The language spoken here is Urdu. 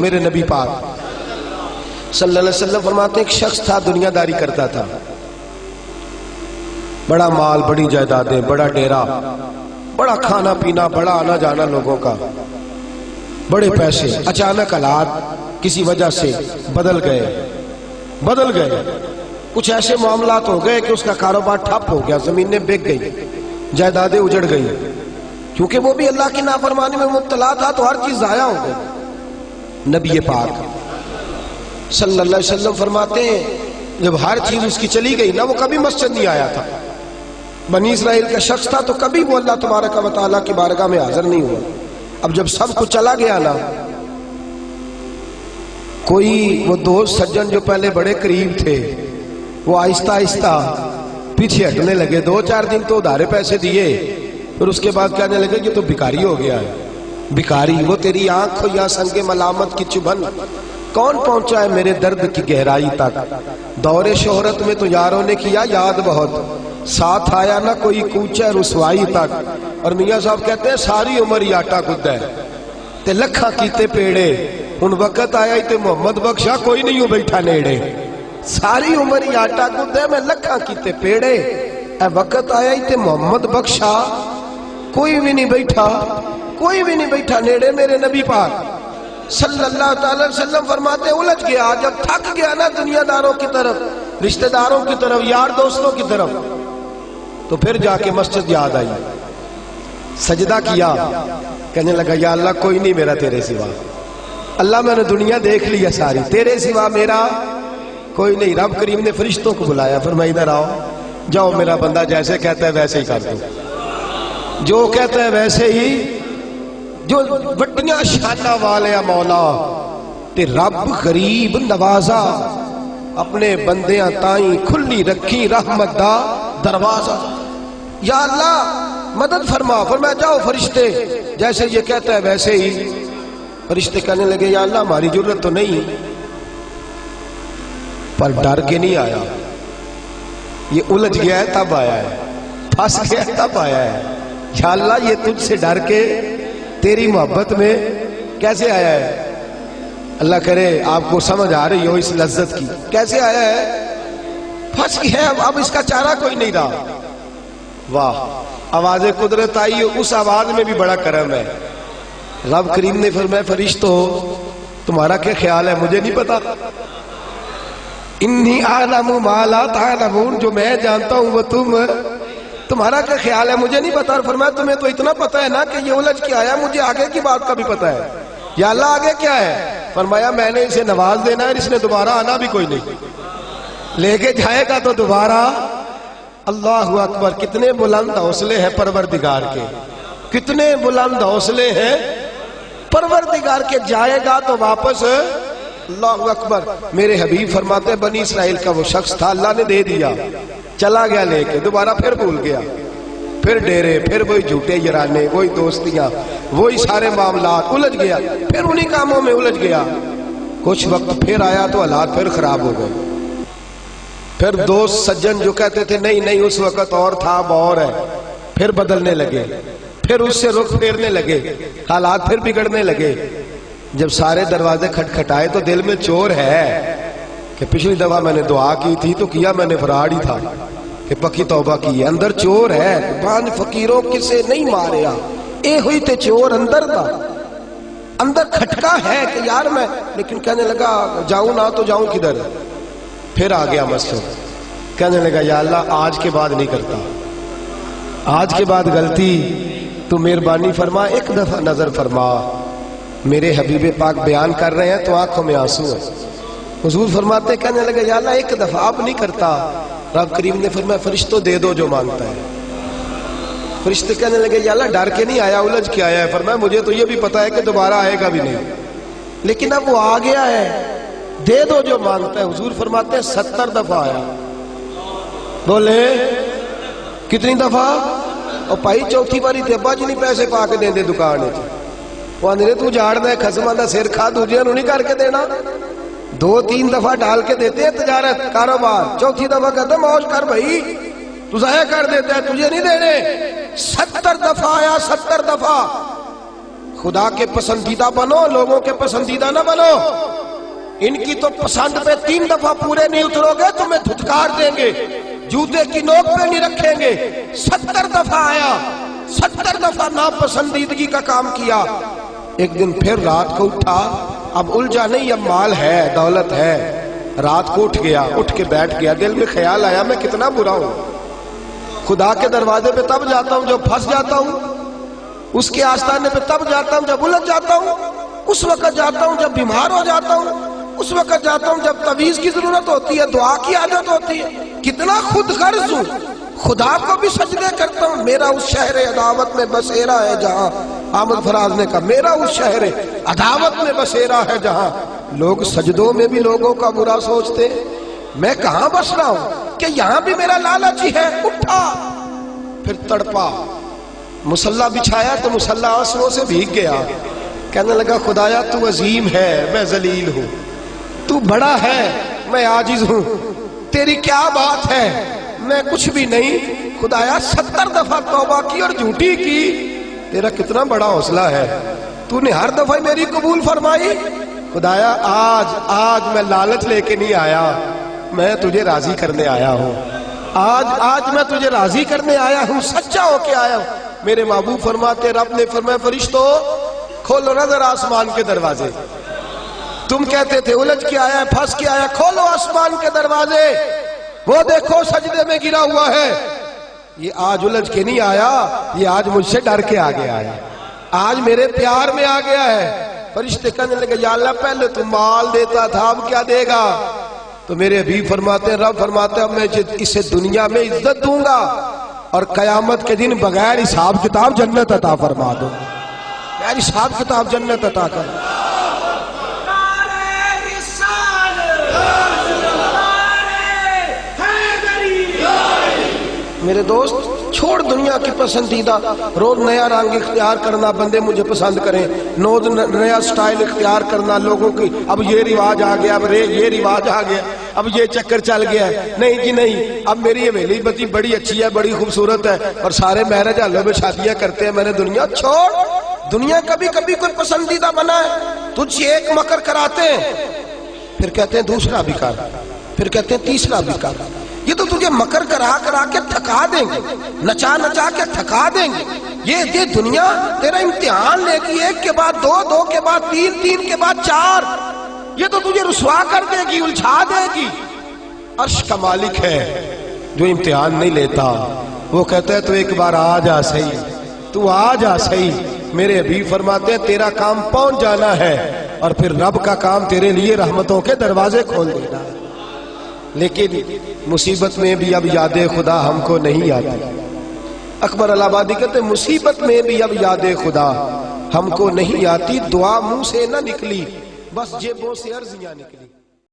میرے نبی پاک صلی اللہ علیہ وسلم فرماتے ہیں ایک شخص تھا دنیا داری کرتا تھا، بڑا مال، بڑی جائیدادیں، بڑا ڈیرا، بڑا کھانا پینا، بڑا آنا جانا لوگوں کا، بڑے پیسے۔ اچانک حالات کسی وجہ سے بدل گئے، کچھ ایسے معاملات ہو گئے کہ اس کا کاروبار ٹھپ ہو گیا، زمینیں بک گئی، جائیدادیں اجڑ گئی، کیونکہ وہ بھی اللہ کی نافرمانی میں مبتلا تھا تو ہر چیز ضائع ہو گئی۔ نبی پاک صلی اللہ علیہ وسلم فرماتے ہیں جب ہر چیز اس کی چلی گئی نا، وہ کبھی مسجد نہیں آیا تھا، بنی اسرائیل کا شخص تھا تو کبھی وہ اللہ تبارک و تعالیٰ کی بارگاہ میں حاضر نہیں ہوا۔ اب جب سب کچھ چلا گیا نا، کوئی وہ دوست سجن جو پہلے بڑے قریب تھے وہ آہستہ آہستہ پیچھے ہٹنے لگے، 2-4 دن تو ادھارے پیسے دیے، پھر اس کے بعد کہنے لگے کہ تو بھکاری ہو گیا ہے۔ بھکاری، وہ تیری آنکھ ہو یا سنگ ملامت کی چبھن، کون پہنچا ہے میرے درد کی گہرائی تک؟ دور شہرت میں تو یاروں نے کیا یاد بہت، ساتھ آیا نہ کوئی کوچہ رسوائی تک۔ اور میاں صاحب کہتے ہیں ساری عمر ہی آٹا گدہ ہے تے لکھاں کیتے پیڑے، ان وقت آیا ہی تے محمد بخشا کوئی نہیں ہو بیٹھا نیڑے۔ ساری عمر ہی آٹا گدہ میں لکھاں کیتے پیڑے، اے وقت آیا ہی تے محمد بخشا کوئی بھی نہیں بیٹھا نیڑے۔ میرے نبی پاک صلی اللہ تعالی وسلم فرماتے الجھ گیا، جب تھک گیا نا دنیا داروں کی طرف، رشتہ داروں کی طرف، یار دوستوں کی طرف، تو پھر جا کے مسجد یاد آئی، سجدہ کیا، کہنے لگا یا اللہ کوئی نہیں میرا تیرے سوا، اللہ میں نے دنیا دیکھ لیا ساری، تیرے سوا میرا کوئی نہیں۔ رب کریم نے فرشتوں کو بلایا، فرمایا ادھر آؤ، جاؤ میرا بندہ جیسے کہتا ہے ویسے ہی کر دو، جو کہتا ہے ویسے ہی، جو وڈیاں شانہ والے مولا تے رب غریب نوازا، اپنے بندیاں تائیں کھلی رکھی رحمت دا دروازہ، یا اللہ مدد فرما۔ فرمایا جاؤ فرشتے جیسے یہ کہتا ہے ویسے ہی۔ فرشتے کہنے لگے یا اللہ ہماری ضرورت تو نہیں، پر ڈر کے نہیں آیا، یہ الجھ گیا ہے تب آیا ہے، پھنس گیا ہے تب آیا ہے۔ یا اللہ یہ تجھ سے ڈر کے تیری محبت میں کیسے آیا ہے؟ اللہ کرے آپ کو سمجھ آ رہی ہو اس لذت کی، کیسے آیا ہے؟ پھنس گیا ہے، اب اس کا چارہ کوئی نہیں رہا۔ واہ، آواز قدرت آئی، اس آواز میں بھی بڑا کرم ہے۔ رب کریم نے فرمایا فرشتو تمہارا کیا خیال ہے؟ مجھے نہیں پتا، انی اعلم ما لا تعلمون، جو میں جانتا ہوں وہ تمہارا کیا خیال ہے؟ مجھے نہیں پتا۔ اور فرمایا تمہیں تو اتنا پتا ہے نا کہ یہ الجھ کے آیا، مجھے آگے کی بات کا بھی پتا ہے۔ یا اللہ آگے کیا ہے؟ فرمایا میں نے اسے نواز دینا ہے، اس نے دوبارہ آنا بھی کوئی نہیں، لے کے جائے گا تو دوبارہ۔ اللہ اکبر، کتنے بلند حوصلے ہیں پروردگار کے، کتنے بلند حوصلے ہیں پروردگار کے، جائے گا تو واپس۔ اللہ اکبر، میرے حبیب فرماتے بنی اسرائیل کا وہ شخص تھا، اللہ نے دے دیا، چلا گیا لے کے، دوبارہ پھر بھول گیا، پھر ڈیرے، پھر وہی جھوٹے یارانے، وہی دوستیاں، وہی سارے معاملات، الجھ گیا، پھر انہی کاموں میں الجھ گیا۔ کچھ وقت پھر آیا تو حالات پھر خراب ہو گئے، پھر دوست سجن جو کہتے تھے نہیں نہیں اس وقت اور تھا اب اور ہے، پھر بدلنے لگے، پھر اس سے رخ پھیرنے لگے، حالات پھر بگڑنے لگے۔ جب سارے دروازے کھٹکھٹائے تو دل میں چور ہے کہ پچھلی دفعہ میں نے دعا کی تھی تو کیا میں نے فراڈ ہی تھا کہ پکی توبہ کی ہے، اندر چور ہے، بان فقیروں کسے نہیں ماریا، اے ہوئی تے چور اندر تھا، اندر کھٹکا ہے کہ یار میں، لیکن کہنے لگا جاؤں نہ تو جاؤں کدھر۔ پھر آ گیا مسجد، کہنے لگا یا اللہ آج کے بعد نہیں کرتا، آج کے بعد غلطی تو مہربانی فرما، ایک دفعہ نظر فرما۔ میرے حبیب پاک بیان کر رہے ہیں تو آنکھوں میں آنسو ہے۔ حضور فرماتے کہنے لگے یا اللہ ایک دفعہ اب نہیں کرتا۔ رب کریم نے فرمایا فرشتوں دے دو جو مانگتا ہے۔ فرشتے کہنے لگے یا اللہ ڈر کے نہیں آیا، الجھ کے آیا ہے۔ فرمایا مجھے تو یہ بھی پتا ہے کہ دوبارہ آئے گا بھی نہیں، لیکن اب وہ آ گیا ہے، دے دو جو مانگتا ہے۔ حضور فرماتے ہیں 70 دفعہ آیا۔ بولے کتنی دفعہ؟ اور پائی چوتھی باری تے ابا جی نہیں پیسے پا کے دیں دے دکان ہے، وہ آندھے تو جھاڑ دے خسمہ دا سیر کھا دوجہ انہوں نہیں کر کے دینا۔ 2-3 دفعہ ڈال کے دیتے ہیں تجارت کاروبار، چوتھی دفعہ کہتا ہے موج کر بھائی، تو ضائع کر دیتا ہے، تجھے نہیں دینے۔ 70 دفعہ آیا، 70 دفعہ خدا کے پسندیدہ بنو، لوگوں کے پسندیدہ نہ بنو۔ ان کی تو پسند پہ 3 دفعہ پورے نہیں اترو گے تمہیں دھتکار دیں گے، جوتے کی نوک پہ نہیں رکھیں گے۔ 70 دفعہ آیا، 70 دفعہ ناپسندیدگی کا کام کیا۔ ایک دن پھر رات کو اٹھا، اب الجھا نہیں، اب مال ہے، دولت ہے۔ رات کو اٹھ گیا، اٹھ کے بیٹھ گیا، دل میں خیال آیا میں کتنا برا ہوں، خدا کے دروازے پہ تب جاتا ہوں جب پھنس جاتا ہوں، اس کے آستانے پہ تب جاتا ہوں جب الجھ جاتا ہوں، اس وقت جاتا ہوں جب بیمار ہو جاتا ہوں، اس وقت جاتا ہوں جب تعویذ کی ضرورت ہوتی ہے، دعا کی عادت ہوتی ہے۔ کتنا خود غرض ہوں، خدا کو بھی سجدے کرتا ہوں۔ میرا اس شہر عداوت میں بسیرا ہے جہاں، احمد فراز نے کہا میرا اس شہر عداوت میں بسیرا ہے جہاں، لوگ سجدوں میں بھی لوگوں کا برا سوچتے، میں کہاں بس رہا ہوں کہ یہاں بھی میرا لالچ ہی ہے۔ اٹھا، پھر تڑپا، مصلی بچھایا تو مصلی آنسوؤں سے بھیگ گیا، کہنے لگا خدایا تو عظیم ہے، میں ذلیل ہوں، تو بڑا ہے، میں عاجز ہوں، تیری کیا بات ہے، میں کچھ بھی نہیں۔ خدایا 70 دفعہ توبہ کی اور جھوٹی کی، تیرا کتنا بڑا حوصلہ ہے، تو نے ہر دفعہ میری قبول فرمائی۔ خدایا آج میں لالچ لے کے نہیں آیا، میں تجھے راضی کرنے آیا ہوں، آج میں تجھے راضی کرنے آیا ہوں، سچا ہو کے آیا ہوں۔ میرے محبوب فرماتے، رب نے فرمایا فرشتوں کھولو نظر آسمان کے دروازے، تم کہتے تھے الجھ کے آیا ہے، پھنس کے آیا، کھولو آسمان کے دروازے، وہ دیکھو سجدے میں گرا ہوا ہے۔ یہ آج الجھ کے نہیں آیا، یہ آج مجھ سے ڈر کے آ گیا ہے، آج میرے پیار میں آ گیا ہے۔ فرشتے کہنے لگے یا اللہ پہلے تو مال دیتا تھا، اب کیا دے گا؟ تو میرے حبیب فرماتے ہیں، رب فرماتے ہیں میں اسے دنیا میں عزت دوں گا اور قیامت کے دن بغیر حساب کتاب جنت عطا فرما دوں گا، بغیر حساب کتاب جنت عطا کر۔ میرے دوست چھوڑ دنیا کی پسندیدہ، روز نیا رنگ اختیار کرنا، بندے مجھے پسند کریں، روز نیا سٹائل اختیار کرنا لوگوں کی، اب یہ رواج آ گیا، اب یہ رواج آ گیا، اب یہ چکر چل گیا ہے، نہیں جی نہیں، اب میری حویلی بتی بڑی اچھی ہے، بڑی خوبصورت ہے اور سارے میرج ہالوں میں شادیاں کرتے ہیں، میں نے دنیا چھوڑ، دنیا کبھی کبھی کوئی پسندیدہ بنا ہے، تجھ سے ایک مکر کراتے ہیں، پھر کہتے ہیں دوسرا بھی کر، پھر کہتے ہیں تیسرا بھی کر، یہ تو تجھے مکر کرا کے تھکا دیں گے، نچا کے تھکا دیں گے۔ یہ دنیا تیرا امتحان لے گی، ایک کے بعد دو، دو کے بعد تین، تین کے بعد چار، یہ تو تجھے رسوا کر دے گی، الجھا دے گی۔ عرش کا مالک ہے جو امتحان نہیں لیتا، وہ کہتا ہے تو ایک بار آ جا صحیح، تو آ جا صحیح۔ میرے حبیب فرماتے ہیں تیرا کام پہنچ جانا ہے اور پھر رب کا کام تیرے لیے رحمتوں کے دروازے کھول دینا ہے۔ لیکن مصیبت میں بھی اب یاد خدا ہم کو نہیں آتی۔ اکبر الہ آبادی کہتے ہیں مصیبت میں بھی اب یاد خدا ہم کو نہیں آتی، دعا منہ سے نہ نکلی، بس جیبوں سے عرضیاں نکلی۔